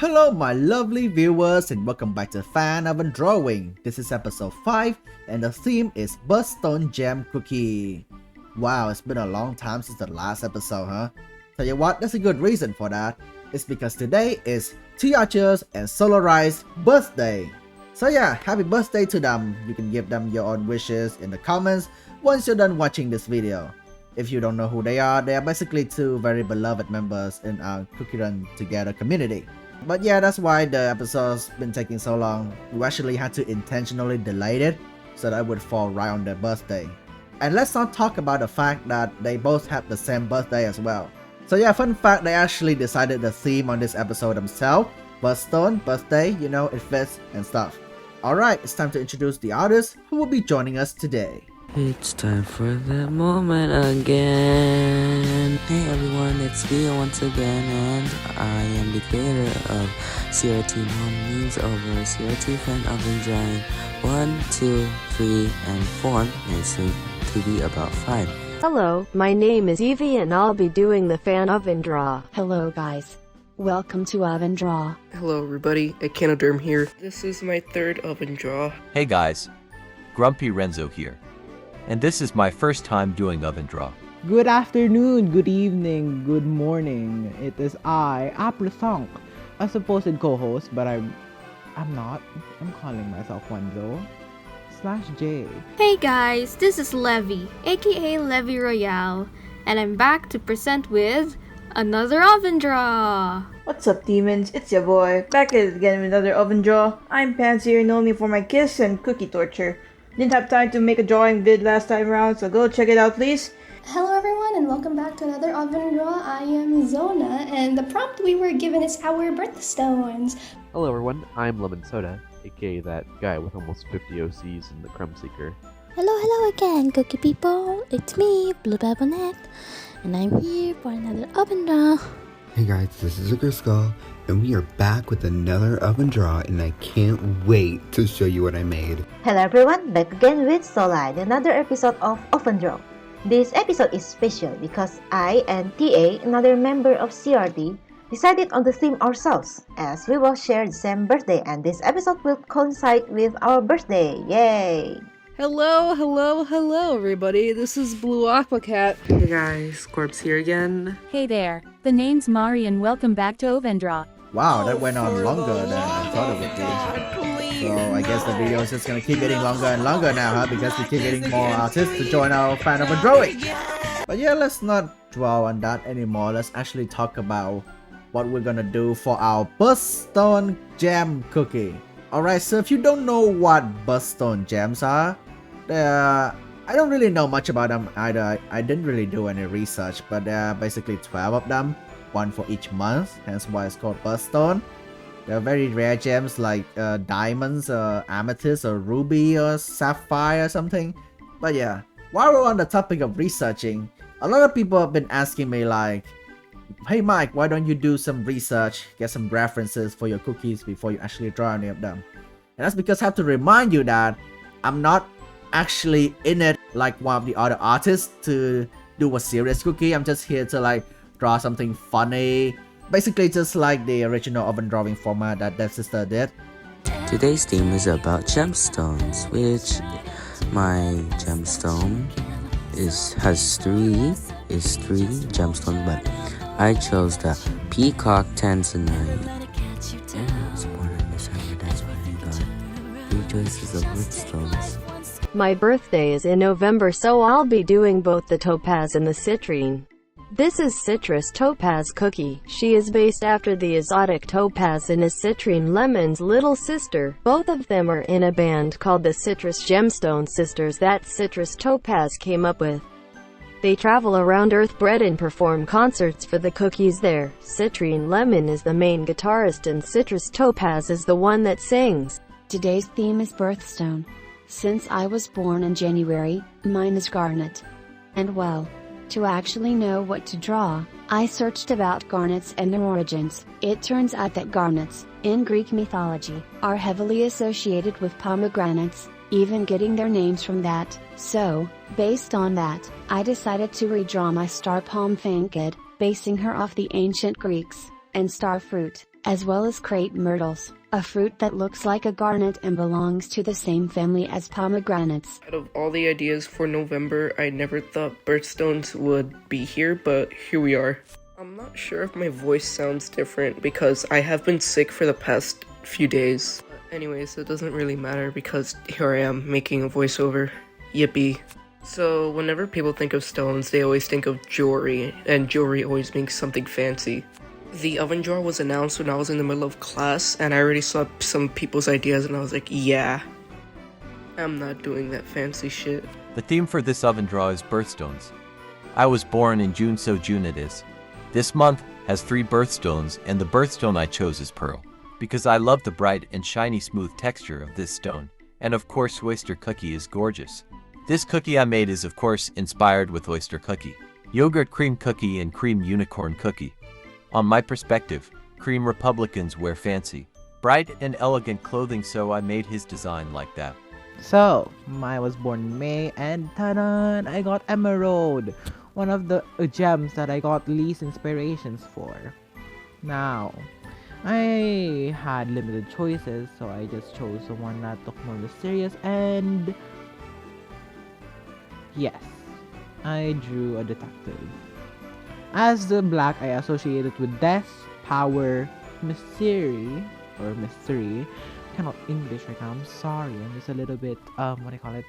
Hello my lovely viewers and welcome back to Fan OvenDrawing. This is episode 5 and the theme is Birthstone Gem cookie. Wow, it's been a long time since the last episode, huh? Tell you what, there's a good reason for that. It's because today is TArcher's and sola.rise birthday. So yeah, happy birthday to them. You can give them your own wishes in the comments once you're done watching this video. If you don't know who they are basically two very beloved members in our Cookie Run Together community. But yeah, that's why the episode's been taking so long. We actually had to intentionally delay it so that it would fall right on their birthday. And let's not talk about the fact that they both have the same birthday as well. So yeah, fun fact, they actually decided the theme on this episode themselves. Birthstone, birthday, you know, it fits and stuff. Alright, it's time to introduce the artist who will be joining us today. It's time for that moment again. Hey everyone, it's Vio once again, and I am the creator of CRT Mom Memes Over, CRT Fan OvenDrawing 1, 2, 3, and 4, and soon to be about 5. Hello, my name is Evie and I'll be doing the Fan OvenDraw. Hello guys. Welcome to OvenDraw. Hello everybody, Echinoderm here. This is my third OvenDraw. Hey guys, Grumpy Renzo here. And this is my first time doing OvenDraw. Good afternoon, good evening, good morning. It is I, Aprisonk, a supposed co-host, but I'm not. I'm calling myself Renzo/J. Hey guys, this is Levy, aka Levy Royale, and I'm back to present with another OvenDraw. What's up demons, it's your boy, back at it again with another OvenDraw. I'm Pansy, known me for my kiss and cookie torture. Didn't have time to make a drawing vid last time around, so go check it out please. Hello everyone and welcome back to another OvenDraw. I am Zona and the prompt we were given is our birthstones. Hello everyone, I'm Lemon Soda, aka that guy with almost 50 OCs in the Crumb Seeker. Hello again, cookie people. It's me, Blue Babonette, and I'm here for another OvenDraw. Hey guys, this is Zucker Skull, and we are back with another OvenDraw, and I can't wait to show you what I made. Hello everyone, back again with Sola, another episode of OvenDraw. This episode is special because I and TA, another member of CRT, decided on the theme ourselves, as we will share the same birthday, and this episode will coincide with our birthday. Yay! Hello everybody, this is Blue Aqua Cat. Hey guys, Corpse here again. Hey there, the name's Mari and welcome back to OvenDraw. Wow, that went on longer than I thought it would do. So I guess the video is just gonna keep getting longer and longer now, huh? Because we keep getting more artists to join our Fan OvenDrawing. But yeah, let's not dwell on that anymore. Let's actually talk about what we're gonna do for our Birthstone Gem cookie. Alright, so if you don't know what Birthstone Gems are, I don't really know much about them either. I didn't really do any research, but there are basically 12 of them, one for each month, hence why it's called Birthstone. They're very rare gems like diamonds, amethyst, or ruby, or sapphire or something. But yeah, while we're on the topic of researching, a lot of people have been asking me like, hey Mike, why don't you do some research, get some references for your cookies before you actually draw any of them? And that's because I have to remind you that I'm not actually in it like one of the other artists to do a serious cookie. I'm just here to like draw something funny, basically just like the original OvenDrawing format that Dead Sister did. Today's theme is about gemstones, which my gemstone has three gemstones, but I chose the Peacock Tanzanite. I was born in December, that's why I got 3 choices of birthstones. My birthday is in November, so I'll be doing both the topaz and the citrine. This is Citrus Topaz Cookie. She is based after the exotic topaz and is Citrine Lemon's little sister. Both of them are in a band called the Citrus Gemstone Sisters that Citrus Topaz came up with. They travel around Earthbread and perform concerts for the cookies there. Citrine Lemon is the main guitarist and Citrus Topaz is the one that sings. Today's theme is Birthstone. Since I was born in January, mine is garnet. And well, to actually know what to draw, I searched about garnets and their origins. It turns out that garnets, in Greek mythology, are heavily associated with pomegranates, even getting their names from that. So, based on that, I decided to redraw my star palm Fankid, basing her off the ancient Greeks, and star fruit. as well as crepe myrtles, a fruit that looks like a garnet and belongs to the same family as pomegranates. Out of all the ideas for November, I never thought birthstones would be here, but here we are. I'm not sure if my voice sounds different because I have been sick for the past few days. But anyways, it doesn't really matter because here I am making a voiceover. Yippee. So whenever people think of stones, they always think of jewelry, and jewelry always means something fancy. The oven drawer was announced when I was in the middle of class, and I already saw some people's ideas, and I was like, yeah, I'm not doing that fancy shit. The theme for this oven draw is birthstones. I was born in June, so June it is. This month has 3 birthstones, and the birthstone I chose is pearl, because I love the bright and shiny smooth texture of this stone, and of course oyster cookie is gorgeous. This cookie I made is of course inspired with oyster cookie, yogurt cream cookie and cream unicorn cookie. On my perspective, cream Republicans wear fancy, bright and elegant clothing, so I made his design like that. So, I was born in May, and ta-da! I got emerald! One of the gems that I got least inspirations for. Now, I had limited choices, so I just chose the one that looked more mysterious, and yes, I drew a detective. As the black, I associated with death, power, mystery. Cannot English right now, I'm sorry. I'm just a little bit,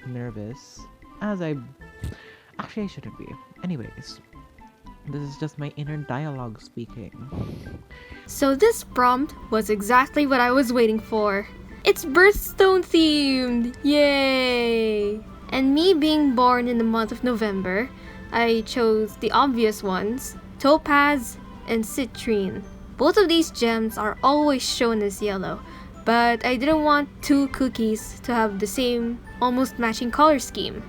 nervous. Actually, I shouldn't be. Anyways, this is just my inner dialogue speaking. So this prompt was exactly what I was waiting for. It's birthstone themed! Yay! And me being born in the month of November, I chose the obvious ones, topaz and citrine. Both of these gems are always shown as yellow, but I didn't want 2 cookies to have the same, almost matching color scheme.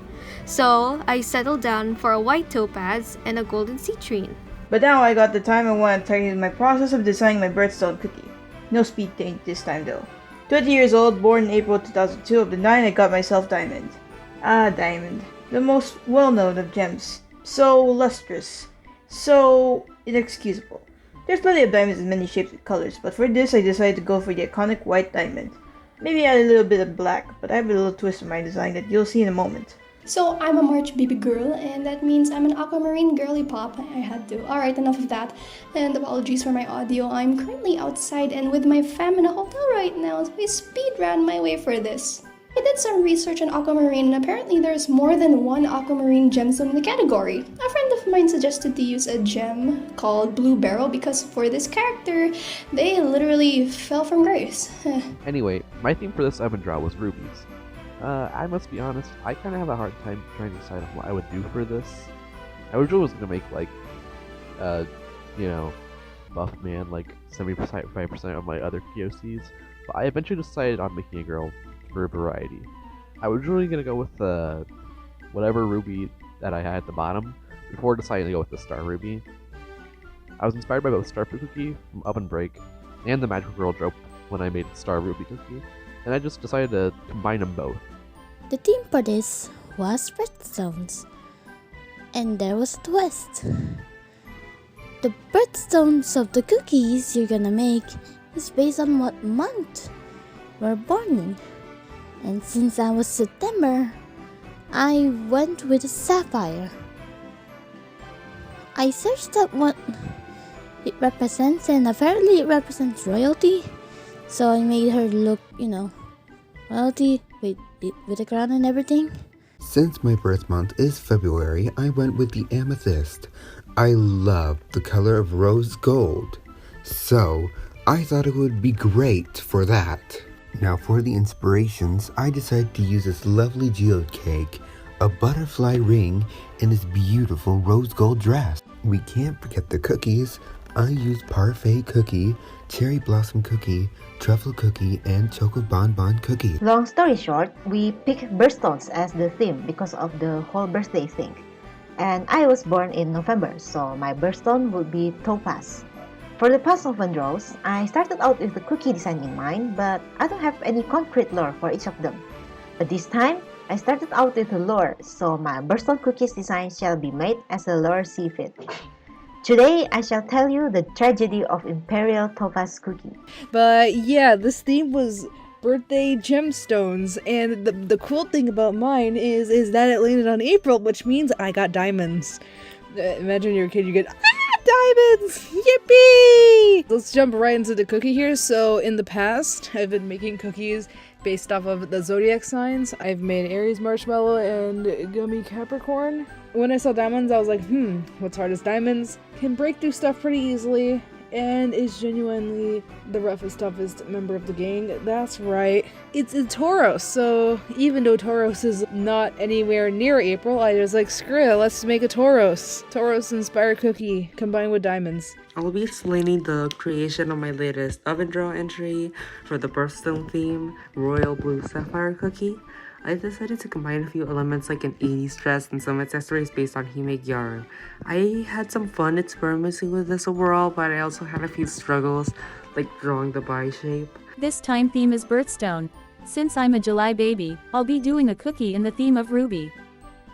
So I settled down for a white topaz and a golden citrine. But now I got the time, I want to tell you my process of designing my birthstone cookie. No speed paint this time though. 20 years old, born in April 2002, of the 9 I got myself diamond. Ah, diamond. The most well-known of gems. So lustrous. So inexcusable. There's plenty of diamonds in many shapes and colors, but for this I decided to go for the iconic white diamond. Maybe add a little bit of black, but I have a little twist in my design that you'll see in a moment. So I'm a March baby girl, and that means I'm an aquamarine girly pop. I had to. Alright, enough of that. And apologies for my audio. I'm currently outside and with my fam in a hotel right now, so I speed ran my way for this. I did some research on aquamarine, and apparently there's more than one aquamarine gemstone in the category. A friend of mine suggested to use a gem called Blue Barrel because for this character, they literally fell from grace. Anyway, my theme for this oven draw was rubies. I must be honest, I kind of have a hard time trying to decide on what I would do for this. I originally was going to make, like, buff man, like 75% of my other POCs, but I eventually decided on making a girl for a variety. I was originally going to go with whatever ruby that I had at the bottom, before deciding to go with the Star Ruby. I was inspired by both Starfruit Cookie from Oven Break and the Magical Girl Drop when I made Star Ruby Cookie, and I just decided to combine them both. The theme for this was birthstones. And there was a twist. The birthstones of the cookies you're gonna make is based on what month we're born in. And since I was September, I went with a sapphire. I searched up what it represents, and apparently it represents royalty. So I made her look, royalty with a crown and everything. Since my birth month is February, I went with the amethyst. I love the color of rose gold, so I thought it would be great for that. Now for the inspirations, I decided to use this lovely geode cake, a butterfly ring, and this beautiful rose gold dress. We can't forget the cookies. I used parfait cookie, cherry blossom cookie, truffle cookie, and choco bonbon cookie. Long story short, we picked birthstones as the theme because of the whole birthday thing. And I was born in November, so my birthstone would be topaz. For the past oven draws, I started out with the cookie design in mind, but I don't have any concrete lore for each of them. But this time, I started out with the lore, so my birthstone cookies design shall be made as the lore see fit. Today, I shall tell you the tragedy of Imperial Topaz Cookie. But yeah, this theme was birthday gemstones, and the cool thing about mine is that it landed on April, which means I got diamonds. Imagine you're a kid, you get diamonds! Yippee! Let's jump right into the cookie here. So in the past, I've been making cookies based off of the zodiac signs. I've made Aries marshmallow and gummy Capricorn. When I saw diamonds, I was like, what's hard as diamonds? Can break through stuff pretty easily, and is genuinely the roughest, toughest member of the gang. That's right, it's a Tauros. So even though Tauros is not anywhere near April, I was like, screw it, let's make a Tauros inspired cookie combined with diamonds. I'll be explaining the creation of my latest OvenDraw entry for the Birthstone theme, Royal Blue Sapphire Cookie. I decided to combine a few elements like an 80s dress and some accessories based on handmade yarn. I had some fun experimenting with this overall, but I also had a few struggles, like drawing the body shape. This time theme is Birthstone. Since I'm a July baby, I'll be doing a cookie in the theme of ruby.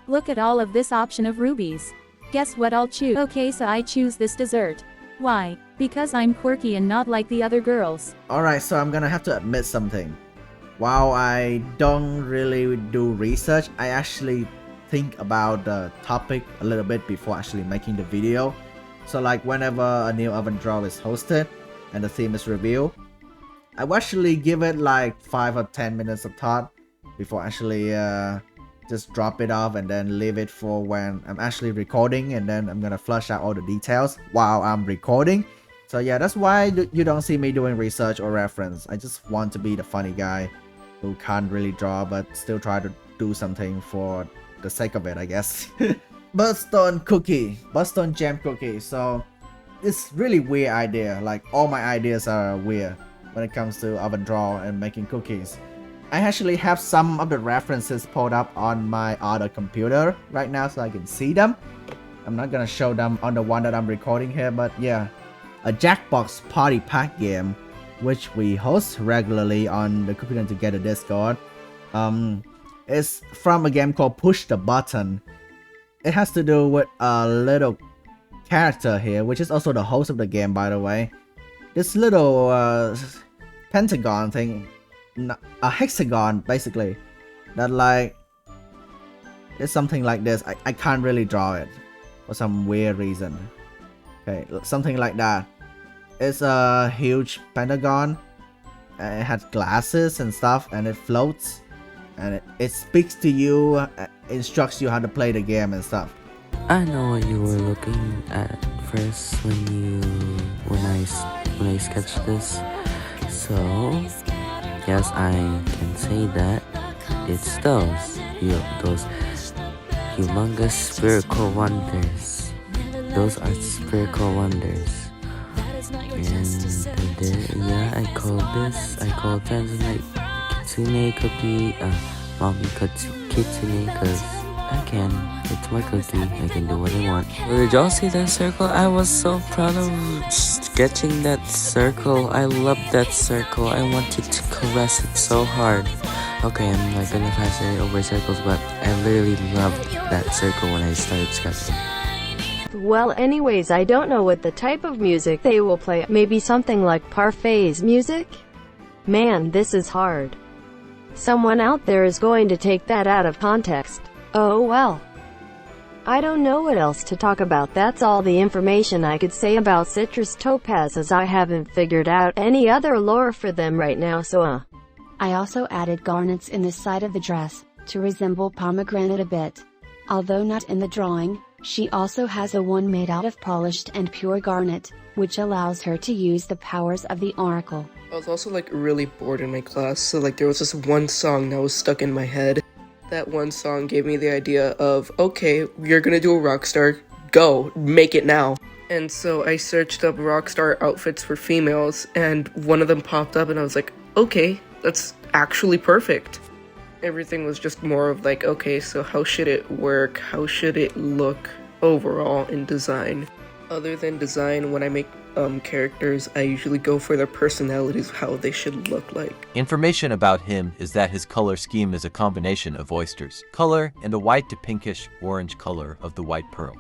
Look at all of this option of rubies. Guess what I'll choose? Okay, so I choose this dessert. Why? Because I'm quirky and not like the other girls. Alright, so I'm gonna have to admit something. While I don't really do research, I actually think about the topic a little bit before actually making the video. So like whenever a new OvenDraw is hosted and the theme is revealed, I will actually give it like 5 or 10 minutes of thought before actually just drop it off and then leave it for when I'm actually recording, and then I'm gonna flush out all the details while I'm recording. So yeah, that's why you don't see me doing research or reference. I just want to be the funny guy who can't really draw but still try to do something for the sake of it, I guess. Birthstone Gem cookie. So it's really weird idea. Like all my ideas are weird when it comes to OvenDraw and making cookies. I actually have some of the references pulled up on my other computer right now so I can see them. I'm not gonna show them on the one that I'm recording here, but yeah. A Jackbox party pack game, which we host regularly on the Cooking Together Discord. It's from a game called Push the Button. It has to do with a little character here, which is also the host of the game, by the way. This little pentagon thing, a hexagon basically, that like it's something like this. I can't really draw it for some weird reason. Okay, something like that. It's a huge pentagon, and it has glasses and stuff, and it floats, and it speaks to you, instructs you how to play the game and stuff. I know what you were looking at first when I sketched this. So yes, I can say that it's those humongous spherical wonders. Those are spherical wonders. And yeah, I call Tanzanite Kitsune cookie, mommy Kitsune, cause I can. It's my cookie. I can do what I want. Did y'all see that circle? I was so proud of sketching that circle. I love that circle. I wanted to caress it so hard. Okay, I'm not gonna fascinate over circles, but I literally loved that circle when I started sketching. Well, anyways, I don't know what the type of music they will play. Maybe something like Parfait's music? Man, this is hard. Someone out there is going to take that out of context. Oh well. I don't know what else to talk about. That's all the information I could say about Citrus Topaz, as I haven't figured out any other lore for them right now, so I also added garnets in the side of the dress, to resemble pomegranate a bit. Although not in the drawing, she also has a one made out of polished and pure garnet, which allows her to use the powers of the oracle. I was also like really bored in my class, so like there was this one song that was stuck in my head. That one song gave me the idea of, okay, you're gonna do a rockstar, go, make it now. And so I searched up rockstar outfits for females, and one of them popped up, and I was like, okay, that's actually perfect. Everything was just more of like, okay, so how should it work? How should it look overall in design? Other than design, when I make characters, I usually go for their personalities, how they should look like. Information about him is that his color scheme is a combination of oysters, color, and the white to pinkish orange color of the white pearl.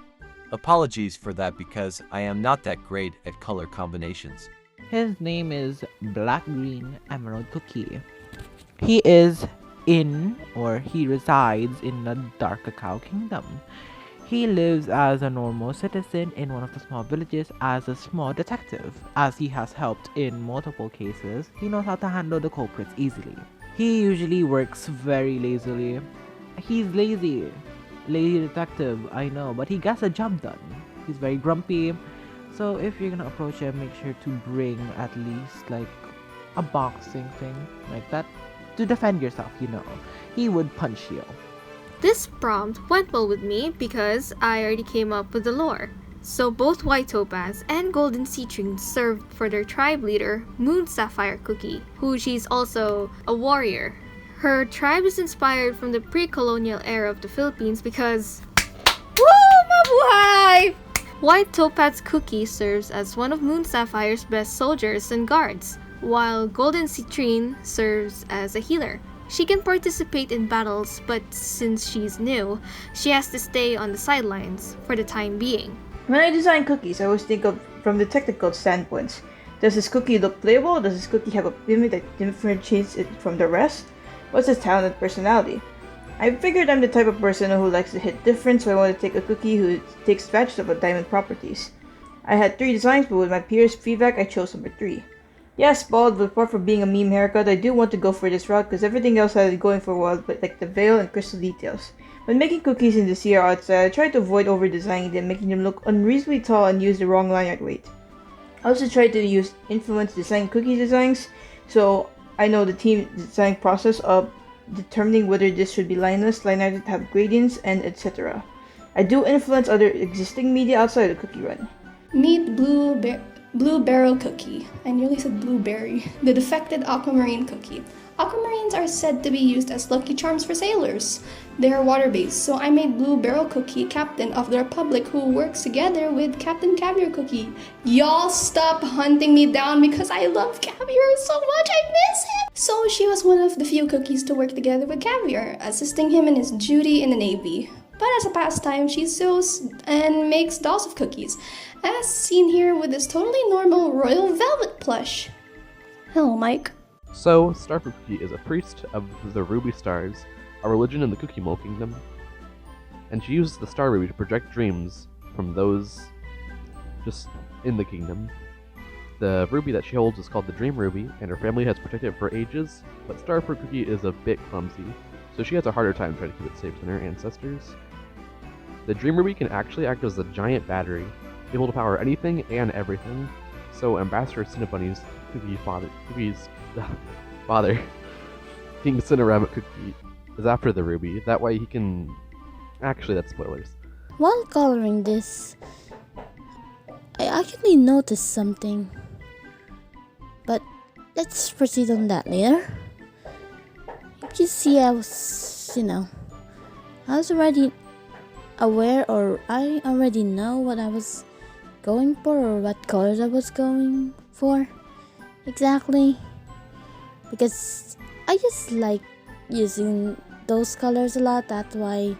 Apologies for that because I am not that great at color combinations. His name is Black Green Emerald Cookie. He is he resides in the Dark Cacao Kingdom. He lives as a normal citizen in one of the small villages as a small detective. As he has helped in multiple cases, he knows how to handle the culprits easily. He usually works very lazily. He's lazy. Lazy detective, I know, but he gets the job done. He's very grumpy. So if you're gonna approach him, make sure to bring at least like a boxing thing like that to defend yourself, you know. He would punch you. This prompt went well with me because I already came up with the lore. So both white topaz and golden citrine served for their tribe leader, Moon Sapphire Cookie, who she's also a warrior. Her tribe is inspired from the pre-colonial era of the Philippines because woo, mabuhay! White Topaz Cookie serves as one of Moon Sapphire's best soldiers and guards, while Golden Citrine serves as a healer. She can participate in battles, but since she's new, she has to stay on the sidelines for the time being. When I design cookies, I always think of from the technical standpoints. Does this cookie look playable? Does this cookie have a gimmick that differentiates it from the rest? What's its talent and personality? I figured I'm the type of person who likes to hit different, so I want to take a cookie who takes advantage of diamond properties. I had 3 designs, but with my peers' feedback, I chose number 3. Yes, bald, but apart from being a meme haircut, I do want to go for this route because everything else had it going for a while, but like the veil and crystal details. When making cookies in the CR outside, I tried to avoid over-designing them, making them look unreasonably tall and use the wrong line art weight. I also tried to use influence design cookie designs, so I know the team design process of determining whether this should be lineless, line arted, have gradients, and etc. I do influence other existing media outside the cookie run. Meet Blue Barrel Cookie. I nearly said blueberry. The defected aquamarine cookie. Aquamarines are said to be used as lucky charms for sailors. They are water-based, so I made Blue Barrel Cookie captain of the Republic who works together with Captain Caviar Cookie. Y'all stop hunting me down because I love Caviar so much, I miss him! So she was one of the few cookies to work together with Caviar, assisting him in his duty in the Navy. But as a pastime, she sews and makes dolls of cookies, as seen here with this totally normal royal velvet plush. Hello, Mike. So, Starfruit Cookie is a priest of the Ruby Stars, a religion in the Cookie Mole Kingdom, and she uses the Star Ruby to project dreams from those just in the kingdom. The ruby that she holds is called the Dream Ruby, and her family has protected it for ages, but Starfruit Cookie is a bit clumsy, so she has a harder time trying to keep it safe than her ancestors. The Dream Ruby can actually act as a giant battery, able to power anything and everything, so Ambassador Cinnabunny's father, King Cinnarabbit Cookie, is after the ruby. That way he can... Actually, that's spoilers. While coloring this, I actually noticed something. But let's proceed on that later. You see, I was already aware, or I already know what I was going for, or what colors I was going for exactly, because I just like using those colors a lot. That's why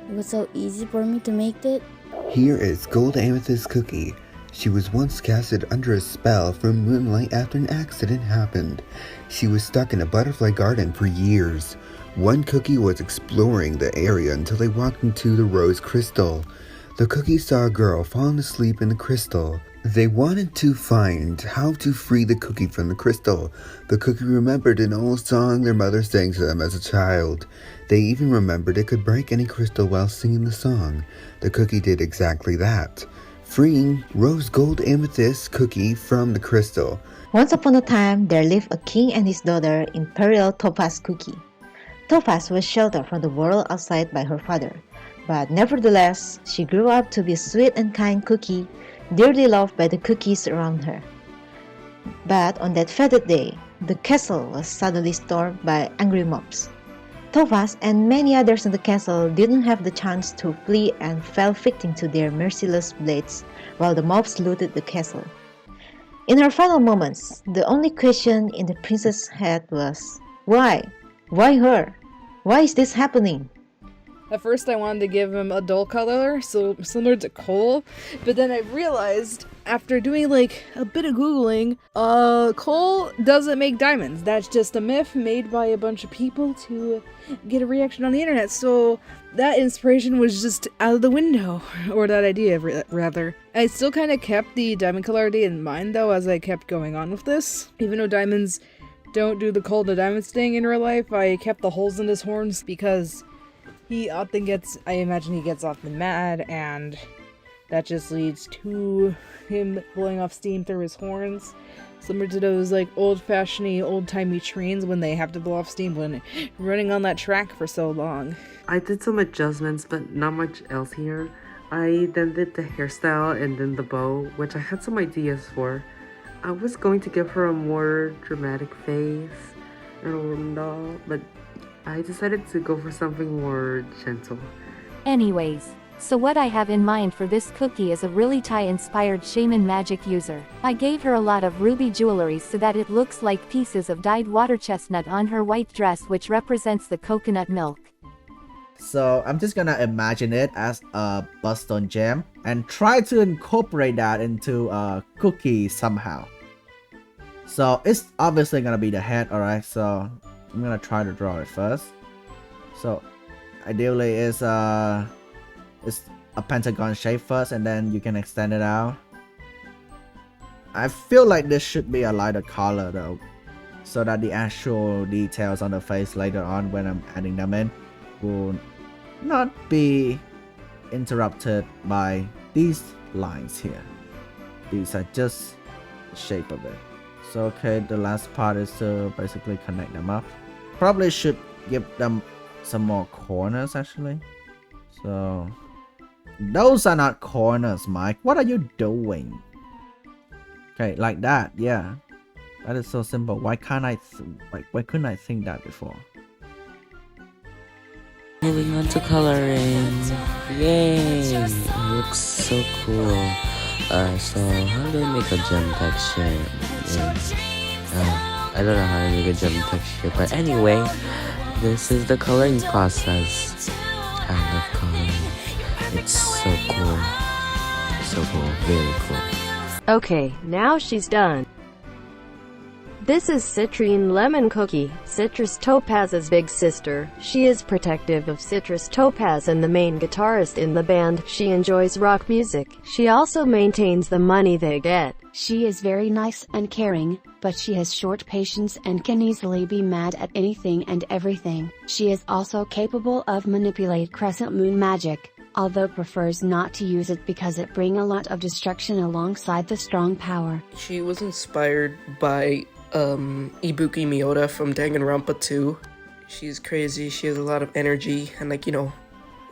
it was so easy for me to make it. Here is Gold Amethyst Cookie. She was once casted under a spell from moonlight after an accident happened. She was stuck in a butterfly garden for years. One cookie was exploring the area until they walked into the rose crystal. The cookie saw a girl falling asleep in the crystal. They wanted to find how to free the cookie from the crystal. The cookie remembered an old song their mother sang to them as a child. They even remembered it could break any crystal while singing the song. The cookie did exactly that, freeing Rose Gold Amethyst Cookie from the crystal. Once upon a time, there lived a king and his daughter, Imperial Topaz Cookie. Topaz was sheltered from the world outside by her father, but nevertheless, she grew up to be a sweet and kind cookie, dearly loved by the cookies around her. But on that fated day, the castle was suddenly stormed by angry mobs. Topaz and many others in the castle didn't have the chance to flee and fell victim to their merciless blades while the mobs looted the castle. In her final moments, the only question in the princess' head was, why? Why her? Why is this happening? At first I wanted to give him a dull color, so similar to coal, but then I realized after doing like a bit of googling, coal doesn't make diamonds. That's just a myth made by a bunch of people to get a reaction on the internet, so that inspiration was just out of the window, or that idea rather. I still kind of kept the diamond color idea in mind though as I kept going on with this. Even though diamonds don't do the coal to diamonds thing in real life, I kept the holes in his horns because he often gets, I imagine he gets often mad, and that just leads to him blowing off steam through his horns. Similar to those like old-fashioned, old-timey trains when they have to blow off steam when running on that track for so long. I did some adjustments, but not much else here. I then did the hairstyle and then the bow, which I had some ideas for. I was going to give her a more dramatic face and all, but I decided to go for something more gentle. Anyways, so what I have in mind for this cookie is a really Thai-inspired shaman magic user. I gave her a lot of ruby jewelry so that it looks like pieces of dyed water chestnut on her white dress, which represents the coconut milk. So I'm just gonna imagine it as a Birthstone Gem and try to incorporate that into a cookie somehow. So it's obviously gonna be the head, alright, so I'm gonna try to draw it first. So ideally it's a pentagon shape first, and then you can extend it out. I feel like this should be a lighter color though, so that the actual details on the face later on when I'm adding them in will not be interrupted by these lines here. These are just the shape of it. So okay, the last part is to basically connect them up. Probably should give them some more corners actually. So those are not corners, Mike. What are you doing? Okay, like that. Yeah, that is so simple. Why can't I why couldn't I think that before? Moving on to coloring. Yay! It looks so cool. So how do I make a gem texture? I don't know how to make a gem texture, but anyway, this is the coloring process. I love coloring. It's so cool. So cool. Very cool. Okay, now she's done. This is Citrine Lemon Cookie, Citrus Topaz's big sister. She is protective of Citrus Topaz and the main guitarist in the band. She enjoys rock music. She also maintains the money they get. She is very nice and caring, but she has short patience and can easily be mad at anything and everything. She is also capable of manipulate crescent moon magic, although prefers not to use it because it brings a lot of destruction alongside the strong power. She was inspired by Ibuki Miyota from Danganronpa 2. She's crazy, she has a lot of energy, and like, you know,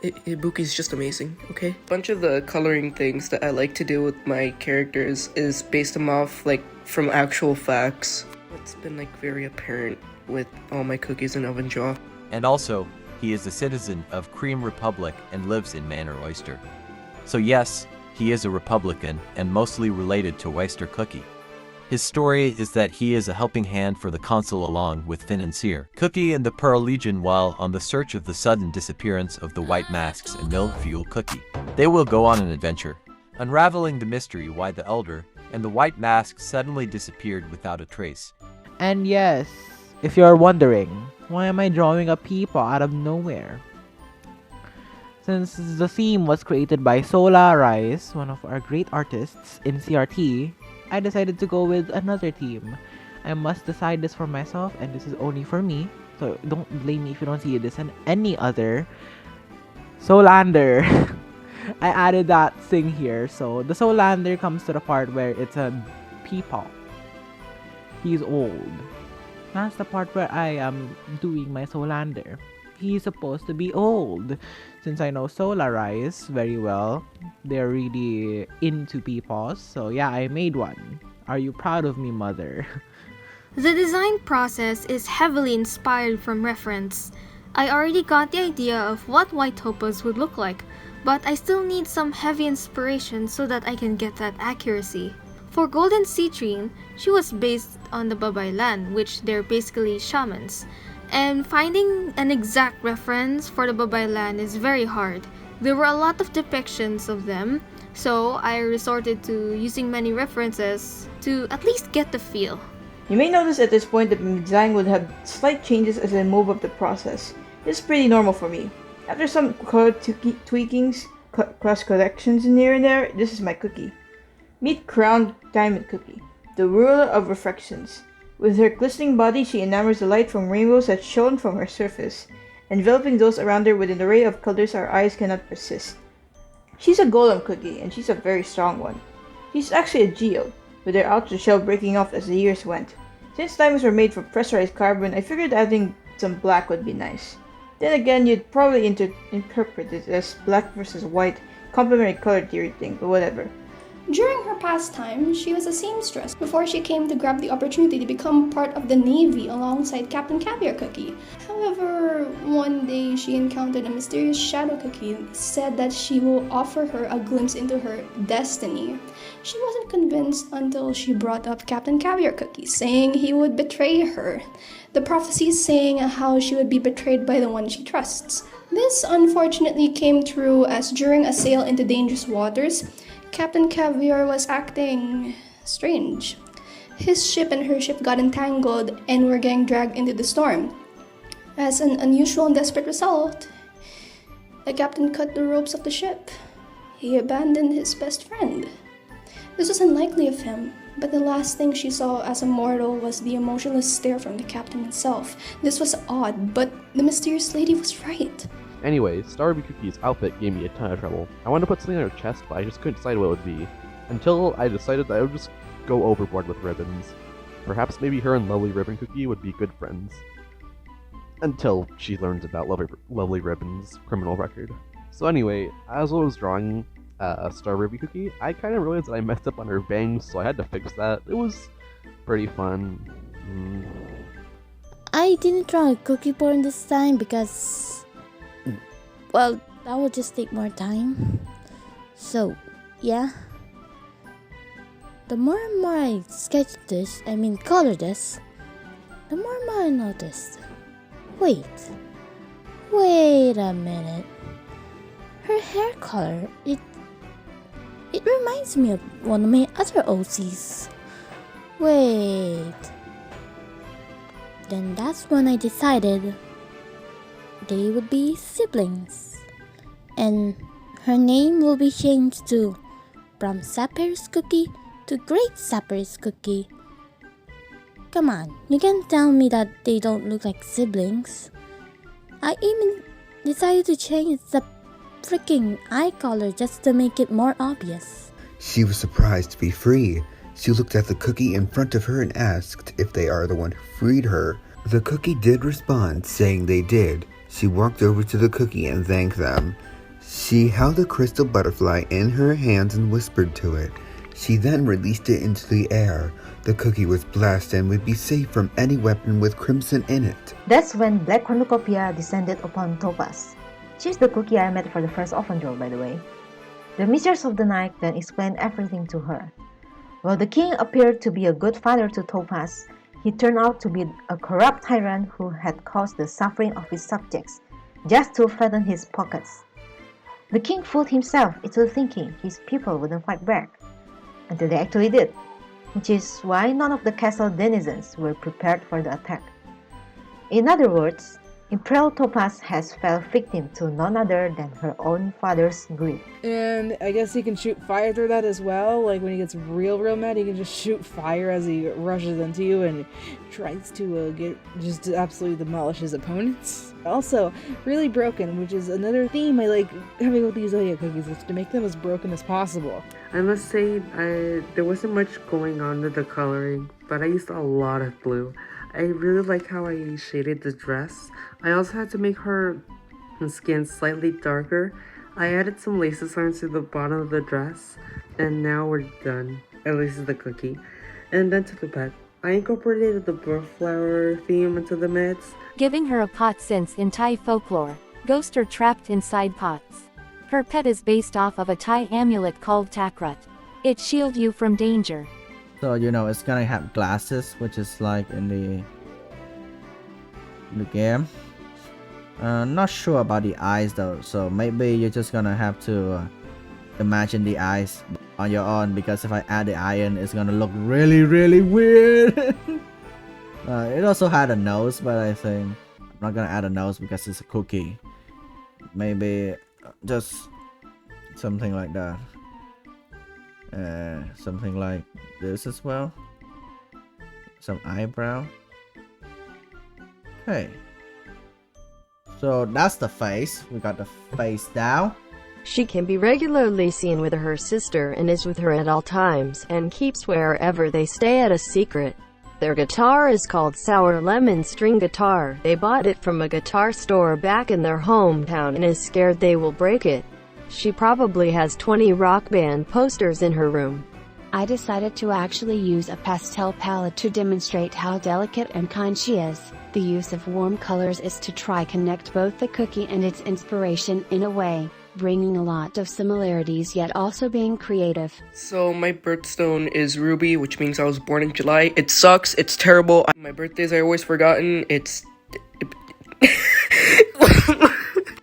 Ibuki's just amazing, okay? A bunch of the coloring things that I like to do with my characters is base them off like from actual facts. It's been like very apparent with all my cookies in OvenDraw. And also, he is a citizen of Cream Republic and lives in Manor Oyster. So yes, he is a Republican and mostly related to Oyster Cookie. His story is that he is a helping hand for the Consul along with Financier, Cookie and the Pearl Legion while on the search of the sudden disappearance of the White Masks and Milk-Fuel Cookie. They will go on an adventure, unraveling the mystery why the Elder and the White Masks suddenly disappeared without a trace. And yes, if you're wondering, why am I drawing a peepaw out of nowhere? Since the theme was created by Sola.rise, one of our great artists in CRT, I decided to go with another theme. I must decide this for myself, and this is only for me, so don't blame me if you don't see this and any other. Solander. I added that thing here, so the Solander comes to the part where it's a peepaw. He's old. That's the part where I am doing my Solander. He's supposed to be old. Since I know Sola.rise very well, they're really into peepaws, so yeah, I made one. Are you proud of me, mother? The design process is heavily inspired from reference. I already got the idea of what white topaz would look like, but I still need some heavy inspiration so that I can get that accuracy. For Golden Citrine, she was based on the Babaylan, which they're basically shamans. And finding an exact reference for the Babaylan is very hard. There were a lot of depictions of them, so I resorted to using many references to at least get the feel. You may notice at this point that my design would have slight changes as I move up the process. This is pretty normal for me. After some color tweakings, cross corrections in here and there, this is my cookie. Meet Crowned Diamond Cookie, the ruler of refractions. With her glistening body, she enamors the light from rainbows that shone from her surface, enveloping those around her with an array of colors our eyes cannot resist. She's a golem cookie, and she's a very strong one. She's actually a geode, with her outer shell breaking off as the years went. Since diamonds were made from pressurized carbon, I figured adding some black would be nice. Then again, you'd probably interpret it as black versus white, complementary color theory thing, but whatever. During her pastime, she was a seamstress before she came to grab the opportunity to become part of the Navy alongside Captain Caviar Cookie. However, one day she encountered a mysterious shadow cookie and said that she will offer her a glimpse into her destiny. She wasn't convinced until she brought up Captain Caviar Cookie, saying he would betray her. The prophecies saying how she would be betrayed by the one she trusts. This unfortunately came true as during a sail into dangerous waters, Captain Caviar was acting strange. His ship and her ship got entangled and were getting dragged into the storm. As an unusual and desperate result, the captain cut the ropes of the ship. He abandoned his best friend. This was unlikely of him, but the last thing she saw as a mortal was the emotionless stare from the captain himself. This was odd, but the mysterious lady was right. Anyway, Star Ruby Cookie's outfit gave me a ton of trouble. I wanted to put something on her chest, but I just couldn't decide what it would be. Until I decided that I would just go overboard with ribbons. Perhaps maybe her and Lovely Ribbon Cookie would be good friends. Until she learns about Lovely Ribbon's criminal record. So anyway, as I was drawing Star Ruby Cookie, I kind of realized that I messed up on her bangs, so I had to fix that. It was pretty fun. I didn't draw a cookie born this time because, well, that would just take more time. So, yeah. The more and more I color this, the more and more I noticed. Wait a minute. Her hair color, it reminds me of one of my other OCs. Wait. Then that's when I decided they would be siblings. And her name will be changed to from Sapphire's Cookie to Great Sapphire's Cookie. Come on, you can't tell me that they don't look like siblings. I even decided to change the freaking eye color just to make it more obvious. She was surprised to be free. She looked at the cookie in front of her and asked if they are the one who freed her. The cookie did respond, saying they did. She walked over to the cookie and thanked them. She held a crystal butterfly in her hands and whispered to it. She then released it into the air. The cookie was blessed and would be safe from any weapon with crimson in it. That's when Black Cornucopia descended upon Topaz. She's the cookie I met for the first OvenDrawing, by the way. The Mistress of the Night then explained everything to her. While the king appeared to be a good father to Topaz, he turned out to be a corrupt tyrant who had caused the suffering of his subjects, just to fatten his pockets. The king fooled himself into thinking his people wouldn't fight back, until they actually did, which is why none of the castle denizens were prepared for the attack. In other words, Imperial Topaz has fell victim to none other than her own father's greed. And I guess he can shoot fire through that as well. Like when he gets real mad, he can just shoot fire as he rushes into you and tries to just absolutely demolish his opponents. Also, really broken, which is another theme I like having with these Zodiac cookies, is to make them as broken as possible. I must say, there wasn't much going on with the coloring, but I used a lot of blue. I really like how I shaded the dress. I also had to make her skin slightly darker. I added some lace designs to the bottom of the dress, and now we're done. At least the cookie. And then to the pet. I incorporated the bird flower theme into the mitts, giving her a pot since in Thai folklore, ghosts are trapped inside pots. Her pet is based off of a Thai amulet called Takrut. It shields you from danger. So, it's gonna have glasses, which is like in the the game. Not sure about the eyes though, so maybe you're just gonna have to imagine the eyes on your own, because if I add the eye in, it's gonna look really weird. It also had a nose, but I think I'm not gonna add a nose because it's a cookie. Maybe just something like that. Something like this as well. Some eyebrow. Okay. So that's the face. We got the face down. She can be regularly seen with her sister and is with her at all times, and keeps wherever they stay at a secret. Their guitar is called Sour Lemon String Guitar. They bought it from a guitar store back in their hometown and is scared they will break it. She probably has 20 rock band posters in her room. I decided to actually use a pastel palette to demonstrate how delicate and kind she is. The use of warm colors is to try connect both the cookie and its inspiration in a way, bringing a lot of similarities yet also being creative. So my birthstone is Ruby, which means I was born in July. It sucks, it's terrible. My birthdays are always forgotten.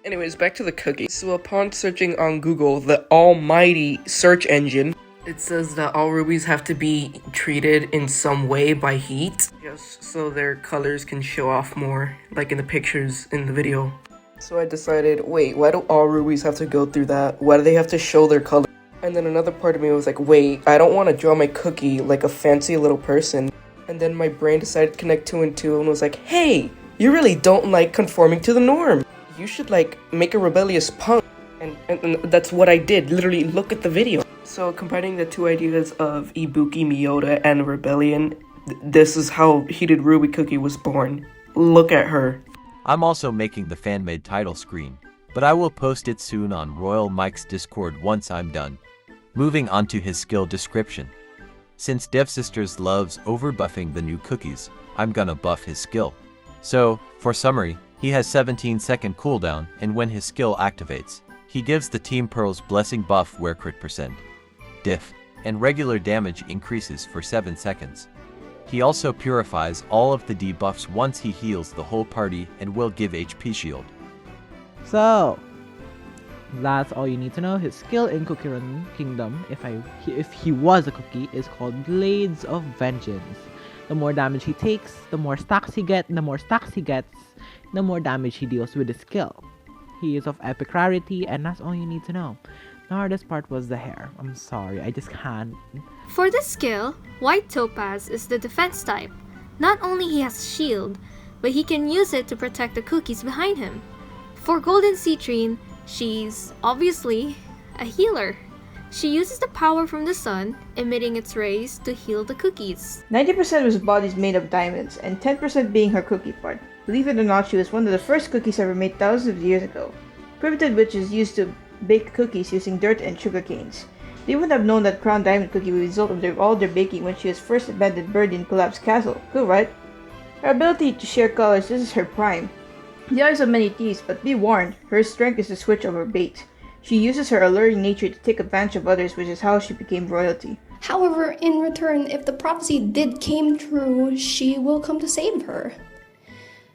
Anyways, back to the cookie. So upon searching on Google, the almighty search engine, it says that all rubies have to be treated in some way by heat, just so their colors can show off more, like in the pictures in the video. So I decided, wait, why do all rubies have to go through that? Why do they have to show their color? And then another part of me was like, wait, I don't want to draw my cookie like a fancy little person. And then my brain decided to connect 2 and 2 and was like, hey, you really don't like conforming to the norm. You should like make a rebellious punk. And that's what I did. Literally, look at the video. So combining the 2 ideas of Ibuki Miyota and rebellion, this is how Heated Ruby Cookie was born. Look at her. I'm also making the fan-made title screen, but I will post it soon on Royal Mike's Discord once I'm done. Moving on to his skill description. Since DevSisters loves overbuffing the new cookies, I'm gonna buff his skill. So, for summary, he has 17-second cooldown, and when his skill activates, he gives the Team Pearl's Blessing buff where crit %, diff, and regular damage increases for 7 seconds. He also purifies all of the debuffs once he heals the whole party and will give HP shield. So that's all you need to know. His skill in Cookie Run Kingdom, if he was a cookie, is called Blades of Vengeance. The more damage he takes, the more stacks he gets. The more stacks he gets, the more damage he deals with his skill. He is of epic rarity, and that's all you need to know. The hardest part was the hair. I'm sorry, I just can't. For this skill, White Topaz is the defense type. Not only he has shield, but he can use it to protect the cookies behind him. For Golden Citrine, she's obviously a healer. She uses the power from the sun, emitting its rays to heal the cookies. 90% of his body is made of diamonds, and 10% being her cookie part. Believe it or not, she was one of the first cookies ever made thousands of years ago. Primitive witches used to bake cookies using dirt and sugar canes. They wouldn't have known that Crown Diamond Cookie was the result of all their baking when she was first abandoned buried in Collapsed Castle. Cool, right? Her ability to share colors, this is her prime. The eyes of many thieves, but be warned, her strength is to switch over bait. She uses her alluring nature to take advantage of others, which is how she became royalty. However, in return, if the prophecy did came true, she will come to save her.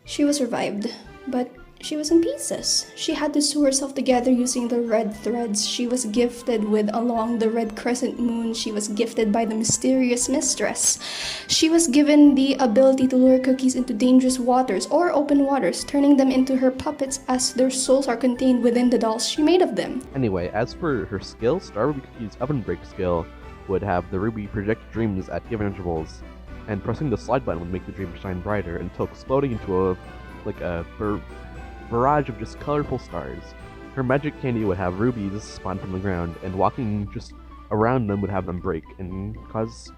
She was revived, but she was in pieces. She had to sew herself together using the red threads she was gifted with along the red crescent moon she was gifted by the mysterious mistress. She was given the ability to lure cookies into dangerous waters or open waters, turning them into her puppets as their souls are contained within the dolls she made of them. Anyway, as for her skill, Star Ruby Cookie's Oven Break skill would have the ruby project dreams at given intervals, and pressing the slide button would make the dream shine brighter until exploding into a barrage of just colorful stars. Her magic candy would have rubies spawn from the ground, and walking just around them would have them break and cause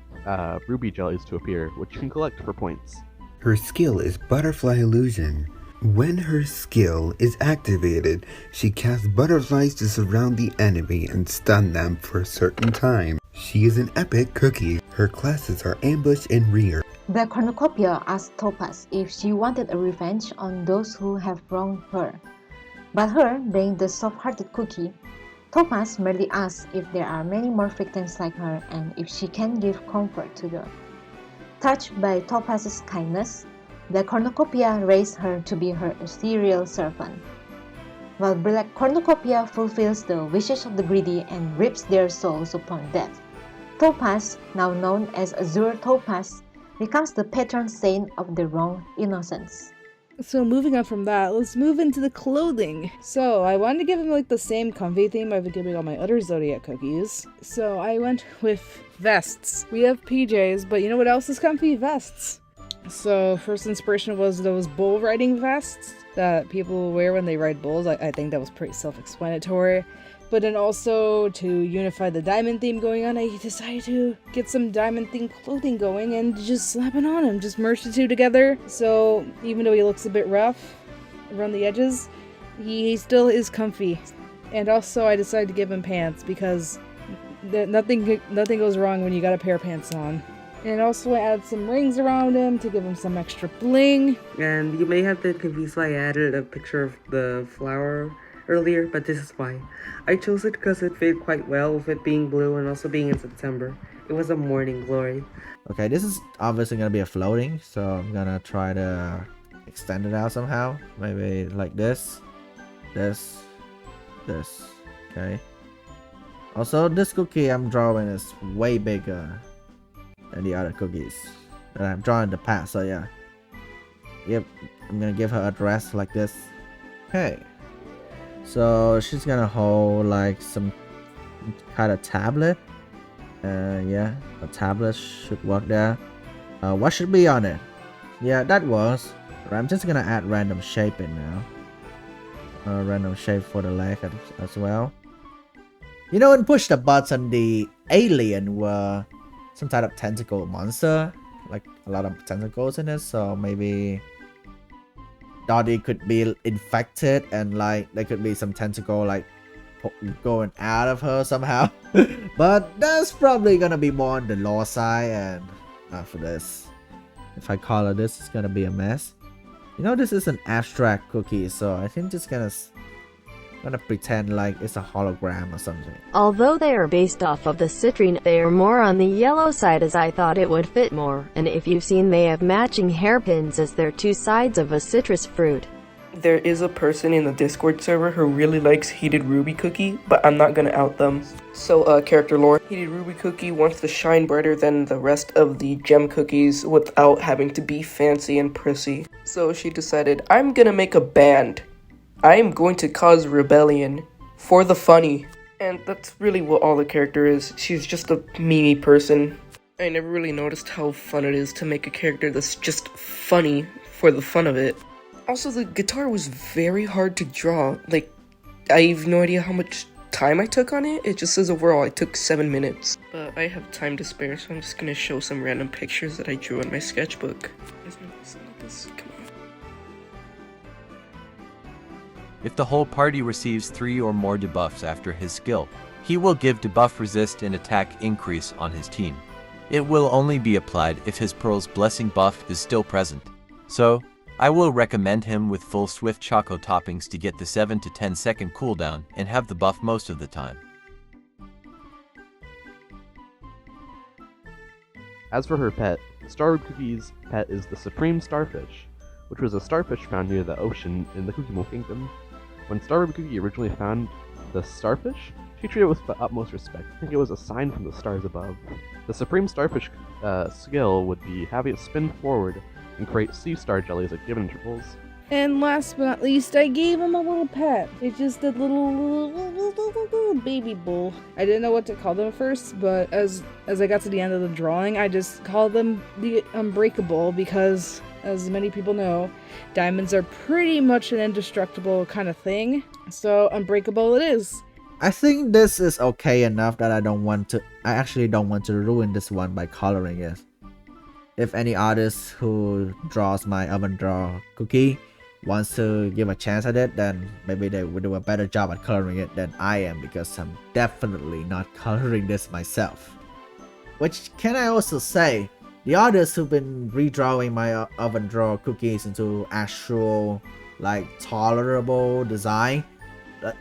ruby jellies to appear, which you can collect for points. Her skill is Butterfly Illusion. When her skill is activated, she casts butterflies to surround the enemy and stun them for a certain time. She is an epic cookie. Her classes are Ambush and Rear. The Cornucopia asked Topaz if she wanted a revenge on those who have wronged her. But her, being the soft-hearted cookie, Topaz merely asks if there are many more victims like her and if she can give comfort to them. Touched by Topaz's kindness, the cornucopia raised her to be her ethereal servant, while black cornucopia fulfills the wishes of the greedy and rips their souls upon death. Topaz, now known as azure topaz, becomes the patron saint of the wrong innocence. So moving on from that, let's move into the clothing. So I wanted to give him like the same comfy theme I've been giving all my other Zodiac cookies. So I went with vests. We have PJs, but you know what else is comfy? Vests. So first inspiration was those bull riding vests that people wear when they ride bulls. I think that was pretty self-explanatory. But then also to unify the diamond theme going on, I decided to get some diamond themed clothing going and just slap it on him. Just merge the two together. So even though he looks a bit rough around the edges, he still is comfy. And also I decided to give him pants because nothing goes wrong when you got a pair of pants on. And also I added some rings around him to give him some extra bling. And you may have been confused why I added a picture of the flower earlier, but this is why. I chose it because it fit quite well with it being blue and also being in September. It was a morning glory. Okay, this is obviously gonna be a floating, so I'm gonna try to extend it out somehow. Maybe like this, this, okay. Also, this cookie I'm drawing is way bigger than the other cookies that I've drawn in the past, so yeah. Yep, I'm gonna give her a dress like this. Okay. So she's gonna hold like some kind of tablet. Yeah, a tablet should work there. What should be on it? Yeah, that was. I'm just gonna add random shape in now. Random shape for the leg as well. You know, in Push the Button, the alien were some type of tentacle monster, like a lot of tentacles in it. So maybe Dottie could be infected and like there could be some tentacle like going out of her somehow. But that's probably gonna be more on the law side, and for this, if I color this, it's gonna be a mess. You know, this is an abstract cookie, so I think just gonna pretend like it's a hologram or something. Although they are based off of the citrine, they are more on the yellow side as I thought it would fit more, and if you've seen, they have matching hairpins as they're two sides of a citrus fruit. There is a person in the Discord server who really likes Heated Ruby Cookie, but I'm not gonna out them. So, character lore. Heated Ruby Cookie wants to shine brighter than the rest of the gem cookies without having to be fancy and prissy. So she decided, I'm gonna make a band. I am going to cause rebellion for the funny. And that's really what all the character is. She's just a meme person. I never really noticed how fun it is to make a character that's just funny for the fun of it. Also, the guitar was very hard to draw. Like, I have no idea how much time I took on it. It just says overall I took 7 minutes. But I have time to spare, so I'm just gonna show some random pictures that I drew in my sketchbook. Come on. If the whole party receives 3 or more debuffs after his skill, he will give debuff resist and attack increase on his team. It will only be applied if his Pearl's Blessing buff is still present. So, I will recommend him with full Swift Choco toppings to get the 7 to 10 second cooldown and have the buff most of the time. As for her pet, Starwood Cookie's pet is the Supreme Starfish, which was a starfish found near the ocean in the Cookie Kingdom. When Starwood Cookie originally found the starfish, she treated it with the utmost respect. I think it was a sign from the stars above. The Supreme Starfish skill would be having it spin forward and create sea star jellies at given intervals. And last but not least, I gave him a little pet. It's just a little baby bull. I didn't know what to call them at first, but as I got to the end of the drawing, I just called them the Unbreakable because, as many people know, diamonds are pretty much an indestructible kind of thing. So Unbreakable it is. I think this is okay enough that I actually don't want to ruin this one by coloring it. If any artist who draws my OvenDraw cookie wants to give a chance at it, then maybe they would do a better job at coloring it than I am, because I'm definitely not coloring this myself. Which can I also say, the artists who've been redrawing my OvenDraw cookies into actual like tolerable design,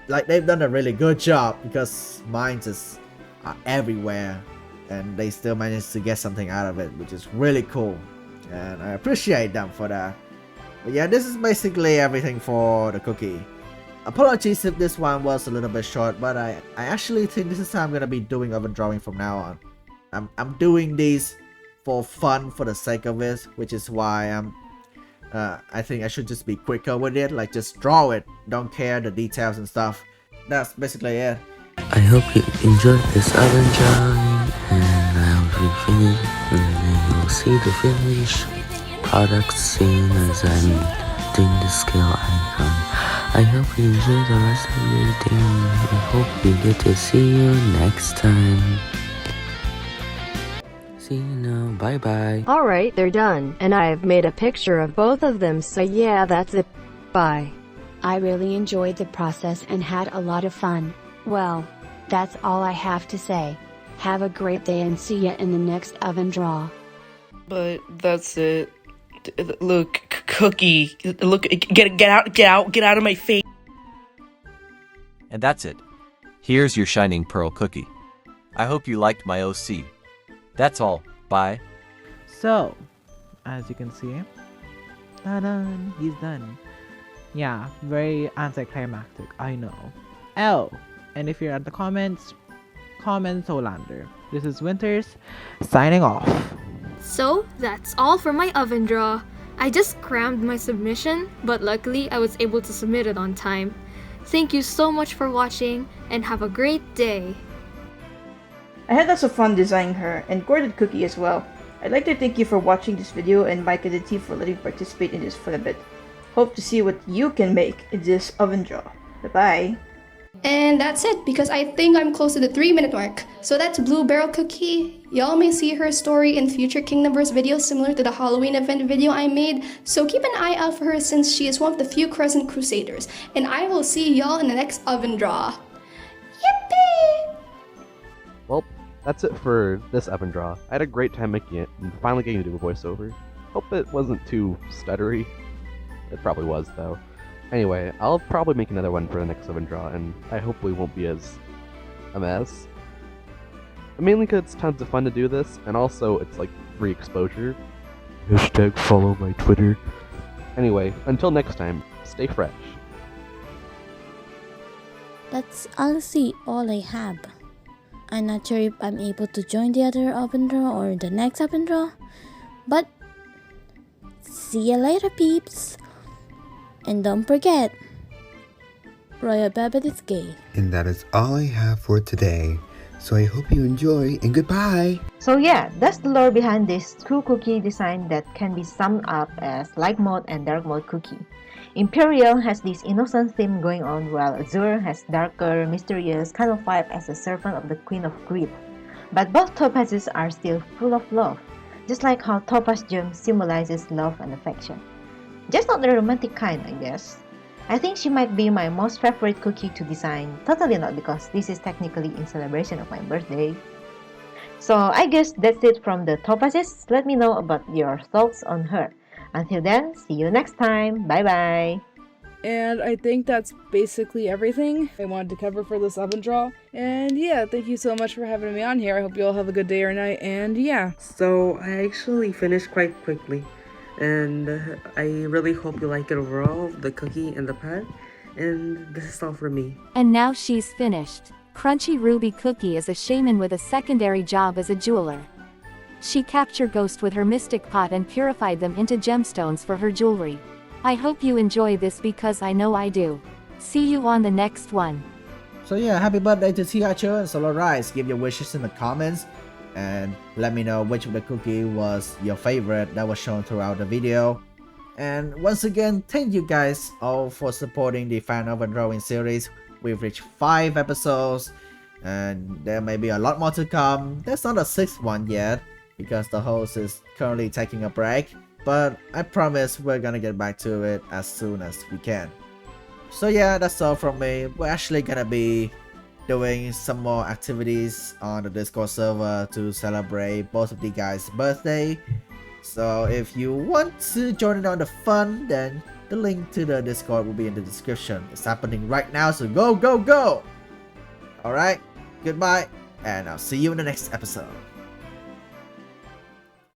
like they've done a really good job, because mine just are everywhere and they still managed to get something out of it, which is really cool. and I appreciate them for that. But yeah, this is basically everything for the cookie. Apologies if this one was a little bit short, but I actually think this is how I'm gonna be doing OvenDrawing from now on. I'm doing these for fun, for the sake of it, which is why I think I should just be quicker with it, like just draw it, don't care the details and stuff. That's basically it. I hope you enjoyed this OvenDrawing, and I'll be finished, and then you'll see the finished product soon as I'm doing the scale icon. I hope you enjoy the rest of your day. I hope we get to see you next time. See you now. Bye bye. Alright, they're done, and I've made a picture of both of them, so yeah, that's it. Bye. I really enjoyed the process and had a lot of fun. Well, that's all I have to say. Have a great day and see ya in the next OvenDraw. But that's it. Look, Cookie. Look, get out of my face. And that's it. Here's your shining pearl cookie. I hope you liked my OC. That's all. Bye. So, as you can see, ta-da, he's done. Yeah, very anticlimactic, I know. And if you're at the comments, comment Solander. This is Winters, signing off. So, that's all for my OvenDraw. I just crammed my submission, but luckily I was able to submit it on time. Thank you so much for watching, and have a great day. I had lots of fun designing her, and Gordon Cookie as well. I'd like to thank you for watching this video, and Mike and the team for letting me participate in this for a bit. Hope to see what you can make in this OvenDraw. Bye-bye. And that's it, because I think I'm close to the 3-minute mark. So that's Blue Barrel Cookie. Y'all may see her story in future Kingdomverse videos similar to the Halloween event video I made, so keep an eye out for her since she is one of the few Crescent Crusaders. And I will see y'all in the next OvenDraw. Yippee! Well, that's it for this OvenDraw. I had a great time making it, and finally getting to do a voiceover. Hope it wasn't too stuttery. It probably was, though. Anyway, I'll probably make another one for the next OvenDraw, and I hopefully won't be as a mess. Mainly because it's tons of fun to do this, and also it's like free exposure. Hashtag follow my Twitter. Anyway, until next time, stay fresh. That's honestly all I have. I'm not sure if I'm able to join the other OvenDraw or the next OvenDraw, but see ya later, peeps! And don't forget, Royal Babbitt is gay. And that is all I have for today. So I hope you enjoy, and goodbye! So yeah, that's the lore behind this true cookie design that can be summed up as light mode and dark mode cookie. Imperial has this innocent theme going on, while Azure has darker, mysterious kind of vibe as a servant of the Queen of Greed. But both topazes are still full of love, just like how Topaz Gem symbolizes love and affection. Just not the romantic kind, I guess. I think she might be my most favorite cookie to design, totally not because this is technically in celebration of my birthday. So I guess that's it from the topazes. Let me know about your thoughts on her. Until then, see you next time. Bye bye. And I think that's basically everything I wanted to cover for this OvenDraw. And yeah, thank you so much for having me on here. I hope you all have a good day or night, and yeah. So I actually finished quite quickly, and I really hope you like it overall, the cookie and the pad. And this is all for me. And now she's finished. Crunchy Ruby Cookie is a shaman with a secondary job as a jeweler. She captured ghosts with her mystic pot and purified them into gemstones for her jewelry. I hope you enjoy this because I know I do. See you on the next one. So yeah, happy birthday to TArcher and sola.rise. Give your wishes in the comments and let me know which of the cookie was your favorite that was shown throughout the video. And once again, thank you guys all for supporting the Fan OvenDrawing series. We've reached 5 episodes and there may be a lot more to come. There's not a 6th one yet because the host is currently taking a break, but I promise we're gonna get back to it as soon as we can. So yeah, that's all from me. We're actually gonna be doing some more activities on the Discord server to celebrate both of the guys' birthday. So if you want to join in on the fun, then the link to the Discord will be in the description. It's happening right now, so go, go, go! Alright, goodbye, and I'll see you in the next episode.